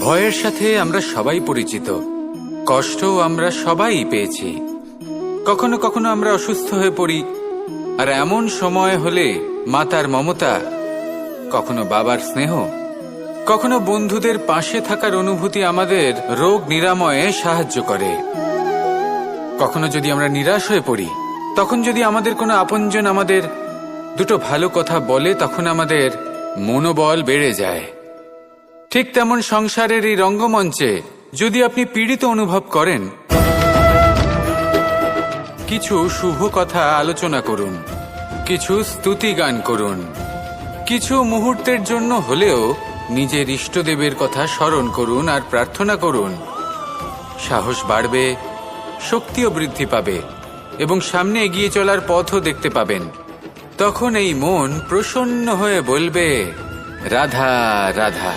ভয়ের সাথে আমরা সবাই পরিচিত, কষ্টও আমরা সবাই পেয়েছি। কখনো কখনো আমরা অসুস্থ হয়ে পড়ি, আর এমন সময় হলে মাতার মমতা, কখনো বাবার স্নেহ, কখনো বন্ধুদের পাশে থাকার অনুভূতি আমাদের রোগ নিরাময়ে সাহায্য করে। কখনো যদি আমরা নিরাশ হয়ে পড়ি, তখন যদি আমাদের কোনো আপনজন আমাদের দুটো ভালো কথা বলে, তখন আমাদের মনোবল বেড়ে যায়। ঠিক তেমন সংসারের এই রঙ্গমঞ্চে যদি আপনি পীড়িত অনুভব করেন, কিছু শুভ কথা আলোচনা করুন, কিছু স্তুতি গান করুন, কিছু মুহূর্তের জন্য হলেও নিজের ইষ্টদেবের কথা স্মরণ করুন আর প্রার্থনা করুন। সাহস বাড়বে, শক্তিও বৃদ্ধি পাবে এবং সামনে এগিয়ে চলার পথও দেখতে পাবেন। তখন এই মন প্রসন্ন হয়ে বলবে, রাধা রাধা।